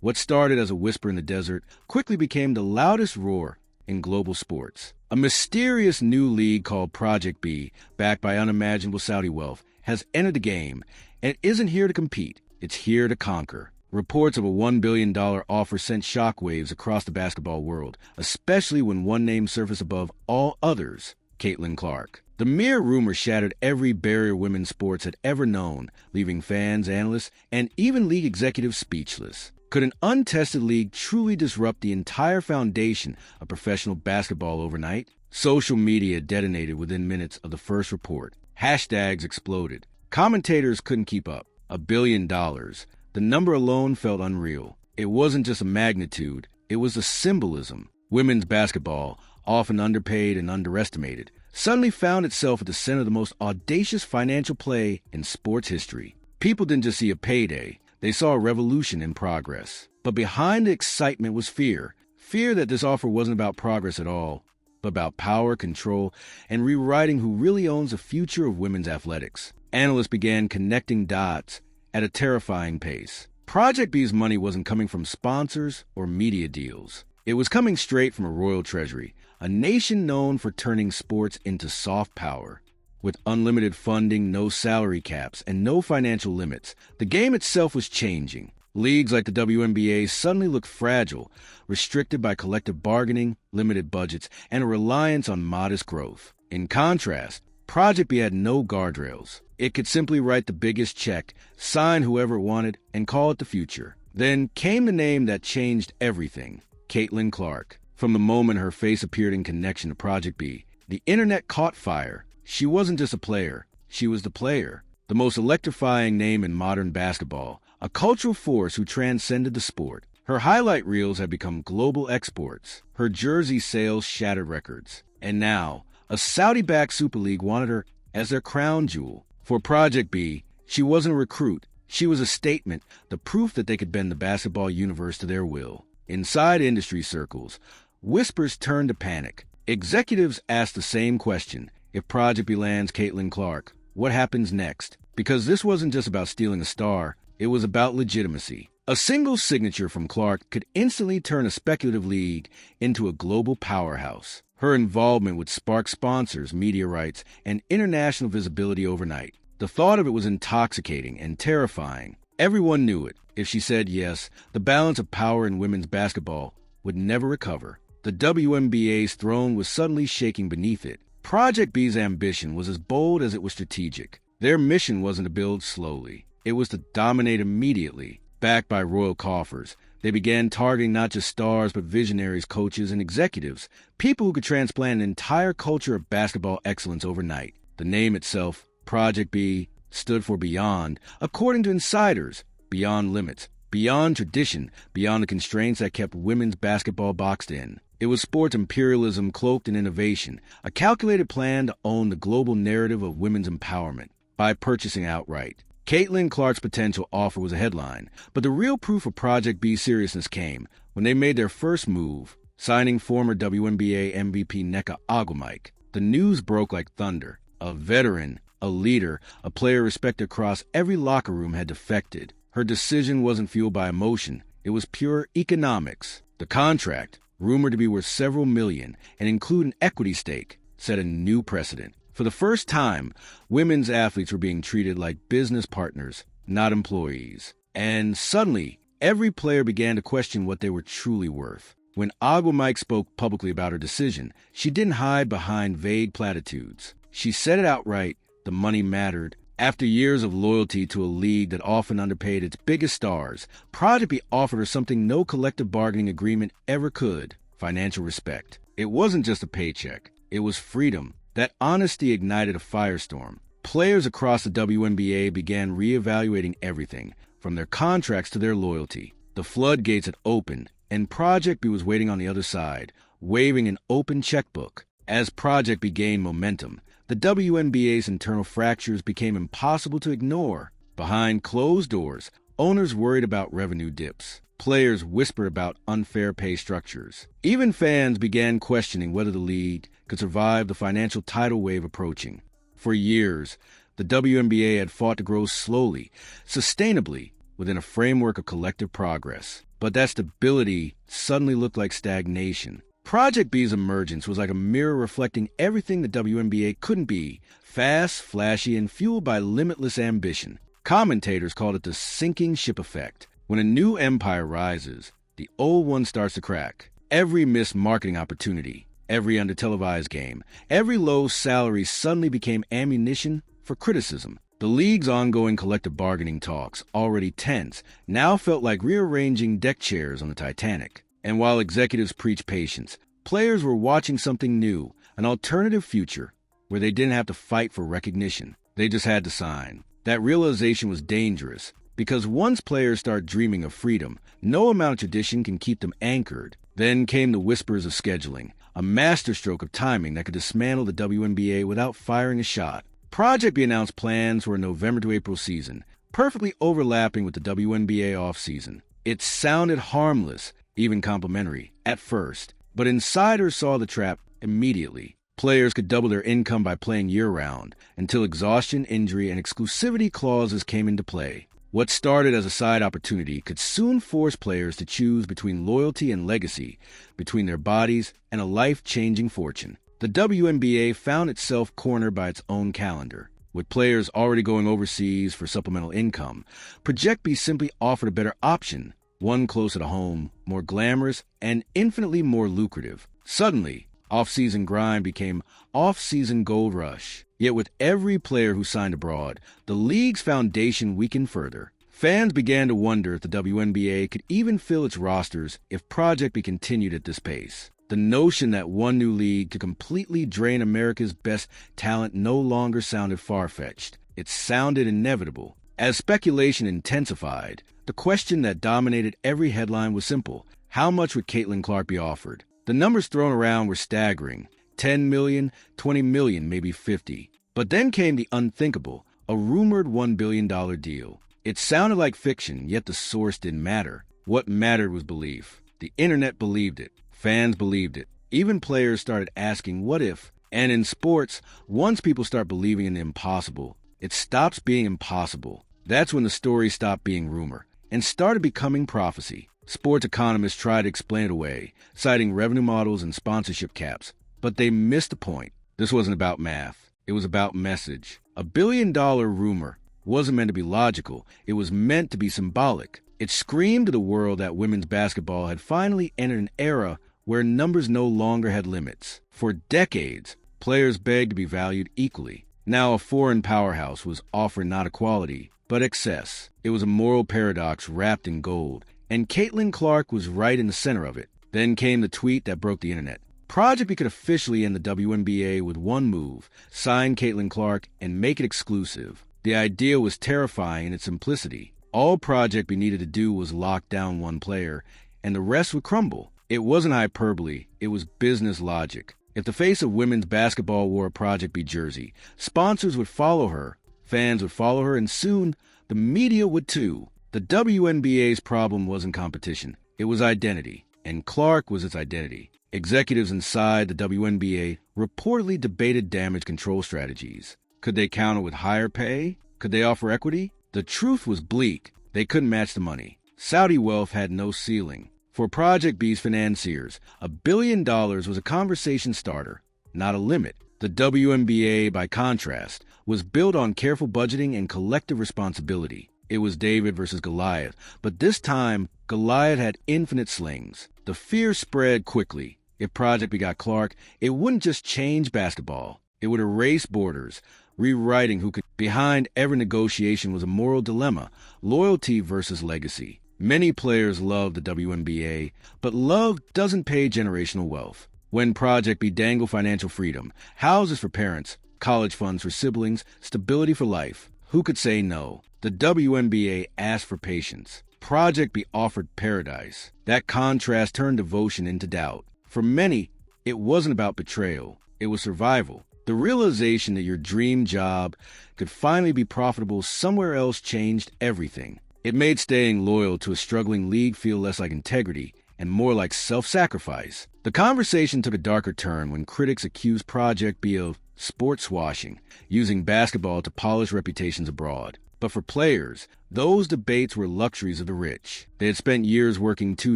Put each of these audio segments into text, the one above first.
What started as a whisper in the desert quickly became the loudest roar in global sports. A mysterious new league called Project B, backed by unimaginable Saudi wealth, has entered the game, and it isn't here to compete. It's here to conquer. Reports of a $1 billion offer sent shockwaves across the basketball world, especially when one name surfaced above all others: Caitlin Clark. The mere rumor shattered every barrier women's sports had ever known, leaving fans, analysts, and even league executives speechless. Could an untested league truly disrupt the entire foundation of professional basketball overnight? Social media detonated within minutes of the first report. Hashtags exploded. Commentators couldn't keep up. $1 billion. The number alone felt unreal. It wasn't just a magnitude, it was a symbolism. Women's basketball, often underpaid and underestimated, suddenly found itself at the center of the most audacious financial play in sports history. People didn't just see a payday, they saw a revolution in progress. But behind the excitement was fear. Fear that this offer wasn't about progress at all, but about power, control, and rewriting who really owns the future of women's athletics. Analysts began connecting dots at a terrifying pace. Project B's money wasn't coming from sponsors or media deals. It was coming straight from a royal treasury, a nation known for turning sports into soft power. With unlimited funding, no salary caps, and no financial limits, the game itself was changing. Leagues like the WNBA suddenly looked fragile, restricted by collective bargaining, limited budgets, and a reliance on modest growth. In contrast, Project B had no guardrails. It could simply write the biggest check, sign whoever it wanted, and call it the future. Then came the name that changed everything: Caitlin Clark. From the moment her face appeared in connection to Project B, the internet caught fire. She wasn't just a player, she was the player. The most electrifying name in modern basketball, a cultural force who transcended the sport. Her highlight reels had become global exports. Her jersey sales shattered records. And now, a Saudi-backed Super League wanted her as their crown jewel. For Project B, she wasn't a recruit. She was a statement, the proof that they could bend the basketball universe to their will. Inside industry circles, whispers turned to panic. Executives asked the same question: if Project B lands Caitlin Clark, what happens next? Because this wasn't just about stealing a star, it was about legitimacy. A single signature from Clark could instantly turn a speculative league into a global powerhouse. Her involvement would spark sponsors, media rights, and international visibility overnight. The thought of it was intoxicating and terrifying. Everyone knew it. If she said yes, the balance of power in women's basketball would never recover. The WNBA's throne was suddenly shaking beneath it. Project B's ambition was as bold as it was strategic. Their mission wasn't to build slowly. It was to dominate immediately. Backed by royal coffers, they began targeting not just stars but visionaries, coaches, and executives, people who could transplant an entire culture of basketball excellence overnight. The name itself, Project B, stood for beyond, according to insiders, beyond limits, beyond tradition, beyond the constraints that kept women's basketball boxed in. It was sports imperialism cloaked in innovation, a calculated plan to own the global narrative of women's empowerment by purchasing outright. Caitlin Clark's potential offer was a headline, but the real proof of Project B's seriousness came when they made their first move, signing former WNBA MVP Nneka Ogwumike. The news broke like thunder. A veteran, a leader, a player respected across every locker room had defected. Her decision wasn't fueled by emotion. It was pure economics. The contract, rumored to be worth several million and include an equity stake, set a new precedent. For the first time, women's athletes were being treated like business partners, not employees. And suddenly, every player began to question what they were truly worth. When Ogwumike spoke publicly about her decision, she didn't hide behind vague platitudes. She said it outright: the money mattered. After years of loyalty to a league that often underpaid its biggest stars, Project B offered her something no collective bargaining agreement ever could: financial respect. It wasn't just a paycheck. It was freedom. That honesty ignited a firestorm. Players across the WNBA began reevaluating everything, from their contracts to their loyalty. The floodgates had opened, and Project B was waiting on the other side, waving an open checkbook. As Project B gained momentum, the WNBA's internal fractures became impossible to ignore. Behind closed doors, owners worried about revenue dips. Players whispered about unfair pay structures. Even fans began questioning whether the league could survive the financial tidal wave approaching. For years, the WNBA had fought to grow slowly, sustainably, within a framework of collective progress. but that stability suddenly looked like stagnation. Project B's emergence was like a mirror reflecting everything the WNBA couldn't be: fast, flashy, and fueled by limitless ambition. Commentators called it the sinking ship effect. When a new empire rises, the old one starts to crack. Every missed marketing opportunity, every under-televised game, every low salary suddenly became ammunition for criticism. The league's ongoing collective bargaining talks, already tense, now felt like rearranging deck chairs on the Titanic. And while executives preached patience, players were watching something new, an alternative future, where they didn't have to fight for recognition. They just had to sign. That realization was dangerous, because once players start dreaming of freedom, no amount of tradition can keep them anchored. Then came the whispers of scheduling, a masterstroke of timing that could dismantle the WNBA without firing a shot. Project B announced plans for a November to April season, perfectly overlapping with the WNBA offseason. It sounded harmless, even complimentary, at first, but insiders saw the trap immediately. Players could double their income by playing year-round, until exhaustion, injury, and exclusivity clauses came into play. What started as a side opportunity could soon force players to choose between loyalty and legacy, between their bodies and a life-changing fortune. The WNBA found itself cornered by its own calendar. With players already going overseas for supplemental income, Project B simply offered a better option, one closer to home, more glamorous, and infinitely more lucrative. Suddenly, off-season grind became off-season gold rush. Yet with every player who signed abroad, the league's foundation weakened further. Fans began to wonder if the WNBA could even fill its rosters if Project B continued at this pace. The notion that one new league could completely drain America's best talent no longer sounded far-fetched. It sounded inevitable. As speculation intensified, the question that dominated every headline was simple: how much would Caitlin Clark be offered? The numbers thrown around were staggering: 10 million, 20 million, maybe 50. But then came the unthinkable, a rumored $1 billion deal. It sounded like fiction, yet the source didn't matter. What mattered was belief. The internet believed it. Fans believed it. Even players started asking, what if? And in sports, once people start believing in the impossible, it stops being impossible. That's when the story stopped being rumor and started becoming prophecy. Sports economists tried to explain it away, citing revenue models and sponsorship caps. But they missed the point. This wasn't about math. It was about message. A billion-dollar rumor wasn't meant to be logical. It was meant to be symbolic. It screamed to the world that women's basketball had finally entered an era where numbers no longer had limits. For decades, players begged to be valued equally. Now a foreign powerhouse was offering not equality, but excess. It was a moral paradox wrapped in gold, and Caitlin Clark was right in the center of it. Then came the tweet that broke the internet. Project B could officially end the WNBA with one move: sign Caitlin Clark and make it exclusive. The idea was terrifying in its simplicity. All Project B needed to do was lock down one player, and the rest would crumble. It wasn't hyperbole, it was business logic. If the face of women's basketball wore a Project B jersey, sponsors would follow her, fans would follow her, and soon the media would too. The WNBA's problem wasn't competition, it was identity, and Clark was its identity. Executives inside the WNBA reportedly debated damage control strategies. Could they counter with higher pay? Could they offer equity? The truth was bleak. They couldn't match the money. Saudi wealth had no ceiling. For Project B's financiers, $1 billion was a conversation starter, not a limit. The WNBA, by contrast, was built on careful budgeting and collective responsibility. It was David versus Goliath, but this time, Goliath had infinite slings. The fear spread quickly. If Project B got Clark, it wouldn't just change basketball. It would erase borders, rewriting who could. Behind every negotiation was a moral dilemma: loyalty versus legacy. Many players love the WNBA, but love doesn't pay generational wealth. When Project B dangled financial freedom, houses for parents, college funds for siblings, stability for life, who could say no? The WNBA asked for patience. Project B offered paradise. That contrast turned devotion into doubt. For many, it wasn't about betrayal. It was survival. The realization that your dream job could finally be profitable somewhere else changed everything. It made staying loyal to a struggling league feel less like integrity and more like self-sacrifice. The conversation took a darker turn when critics accused Project B of sports washing, using basketball to polish reputations abroad. But for players, those debates were luxuries of the rich. They had spent years working 2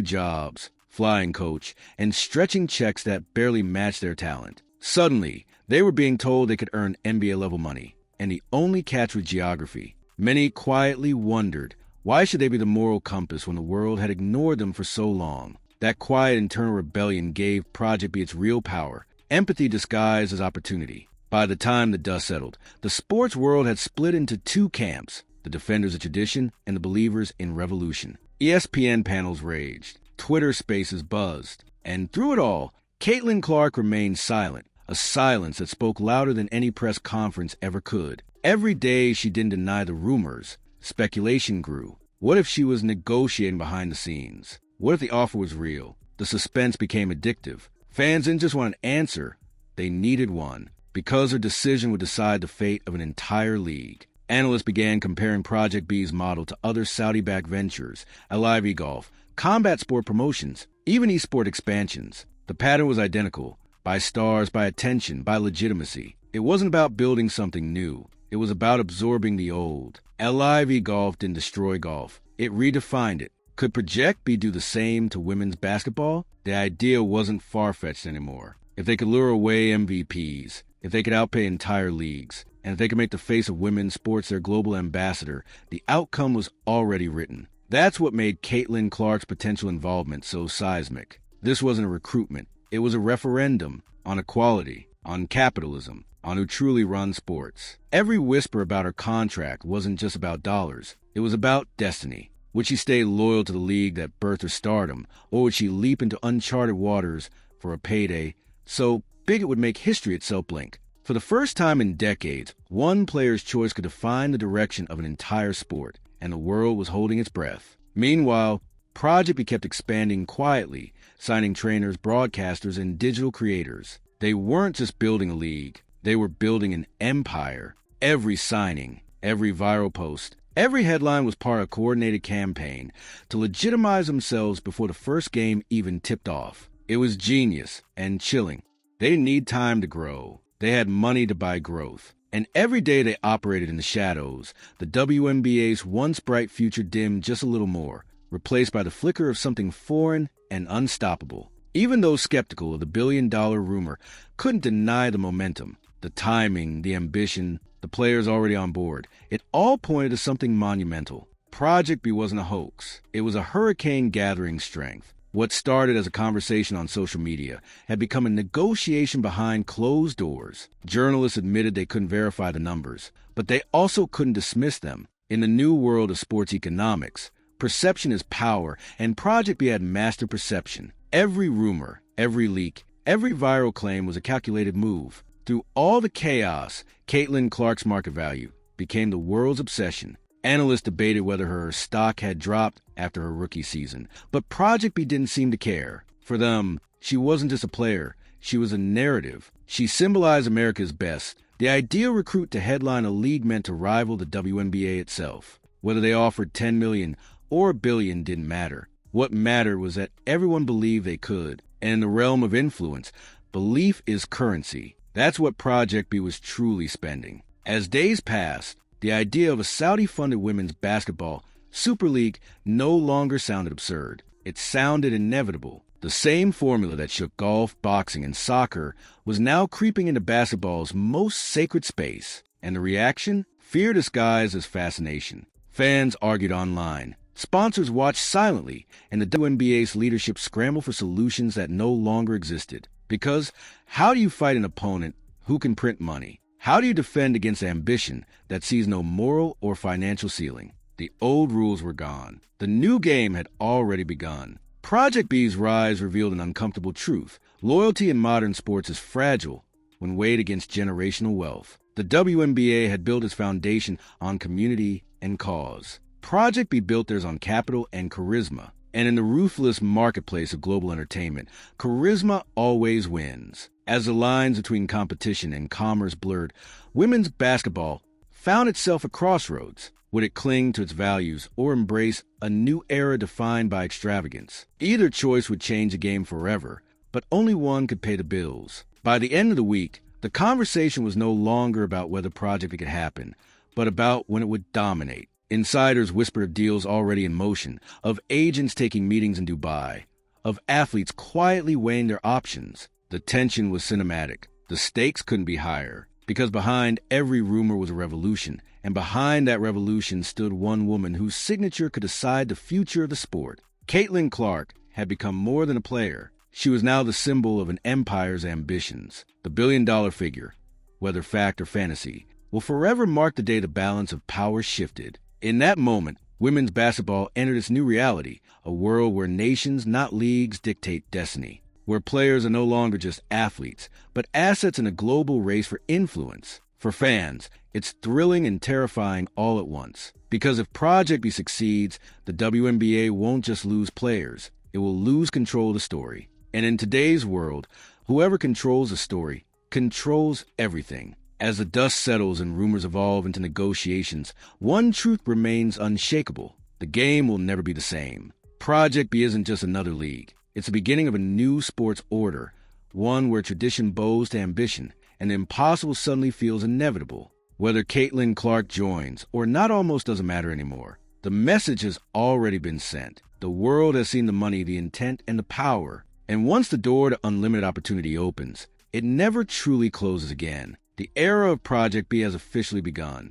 jobs, flying coach, and stretching checks that barely matched their talent. Suddenly, they were being told they could earn NBA-level money, and the only catch was geography. Many quietly wondered, why should they be the moral compass when the world had ignored them for so long? That quiet internal rebellion gave Project B its real power, empathy disguised as opportunity. By the time the dust settled, the sports world had split into 2 camps, the defenders of tradition and the believers in revolution. ESPN panels raged, Twitter spaces buzzed, and through it all, Caitlin Clark remained silent, a silence that spoke louder than any press conference ever could. Every day she didn't deny the rumors. Speculation grew. What if she was negotiating behind the scenes? What if the offer was real? The suspense became addictive. Fans didn't just want an answer, they needed one, because her decision would decide the fate of an entire league. Analysts began comparing Project B's model to other Saudi-backed ventures, LIV golf, combat sport promotions, even esport expansions. The pattern was identical, by stars, by attention, by legitimacy. It wasn't about building something new. It was about absorbing the old. LIV golf didn't destroy golf. It redefined it. Could Project B do the same to women's basketball? The idea wasn't far-fetched anymore. If they could lure away MVPs, if they could outpay entire leagues, and if they could make the face of women's sports their global ambassador, the outcome was already written. That's what made Caitlin Clark's potential involvement so seismic. This wasn't a recruitment. It was a referendum on equality, on capitalism, on who truly runs sports. Every whisper about her contract wasn't just about dollars. It was about destiny. Would she stay loyal to the league that birthed her stardom, or would she leap into uncharted waters for a payday so big it would make history itself blink? For the first time in decades, one player's choice could define the direction of an entire sport, and the world was holding its breath. Meanwhile, Project B kept expanding quietly, signing trainers, broadcasters, and digital creators. They weren't just building a league. They were building an empire. Every signing, every viral post, every headline was part of a coordinated campaign to legitimize themselves before the first game even tipped off. It was genius and chilling. They didn't need time to grow. They had money to buy growth. And every day they operated in the shadows, the WNBA's once bright future dimmed just a little more, replaced by the flicker of something foreign and unstoppable. Even those skeptical of the billion-dollar rumor couldn't deny the momentum, the timing, the ambition, the players already on board. It all pointed to something monumental. Project B wasn't a hoax. It was a hurricane gathering strength. What started as a conversation on social media had become a negotiation behind closed doors. Journalists admitted they couldn't verify the numbers, but they also couldn't dismiss them. In the new world of sports economics, perception is power, and Project B had mastered perception. Every rumor, every leak, every viral claim was a calculated move. Through all the chaos, Caitlin Clark's market value became the world's obsession. Analysts debated whether her stock had dropped after her rookie season, but Project B didn't seem to care. For them, she wasn't just a player, she was a narrative. She symbolized America's best, the ideal recruit to headline a league meant to rival the WNBA itself. Whether they offered $10 million or $1 billion didn't matter. What mattered was that everyone believed they could. And in the realm of influence, belief is currency. That's what Project B was truly spending. As days passed, the idea of a Saudi-funded women's basketball Super League no longer sounded absurd. It sounded inevitable. The same formula that shook golf, boxing, and soccer was now creeping into basketball's most sacred space. And the reaction? Fear disguised as fascination. Fans argued online. Sponsors watched silently, and the WNBA's leadership scrambled for solutions that no longer existed. Because how do you fight an opponent who can print money? How do you defend against ambition that sees no moral or financial ceiling? The old rules were gone. The new game had already begun. Project B's rise revealed an uncomfortable truth. Loyalty in modern sports is fragile when weighed against generational wealth. The WNBA had built its foundation on community and cause. Project B built theirs on capital and charisma. And in the ruthless marketplace of global entertainment, charisma always wins. As the lines between competition and commerce blurred, women's basketball found itself at crossroads. Would it cling to its values or embrace a new era defined by extravagance? Either choice would change the game forever, but only one could pay the bills. By the end of the week, the conversation was no longer about whether Project B could happen, but about when it would dominate. Insiders whispered of deals already in motion, of agents taking meetings in Dubai, of athletes quietly weighing their options. The tension was cinematic. The stakes couldn't be higher, because behind every rumor was a revolution, and behind that revolution stood one woman whose signature could decide the future of the sport. Caitlin Clark had become more than a player. She was now the symbol of an empire's ambitions. The billion-dollar figure, whether fact or fantasy, will forever mark the day the balance of power shifted. In that moment, women's basketball entered its new reality, a world where nations, not leagues, dictate destiny, where players are no longer just athletes, but assets in a global race for influence. For fans, it's thrilling and terrifying all at once. Because if Project B succeeds, the WNBA won't just lose players, it will lose control of the story. And in today's world, whoever controls the story controls everything. As the dust settles and rumors evolve into negotiations, one truth remains unshakable. The game will never be the same. Project B isn't just another league. It's the beginning of a new sports order, one where tradition bows to ambition, and the impossible suddenly feels inevitable. Whether Caitlin Clark joins or not almost doesn't matter anymore. The message has already been sent. The world has seen the money, the intent, and the power. And once the door to unlimited opportunity opens, it never truly closes again. The era of Project B has officially begun.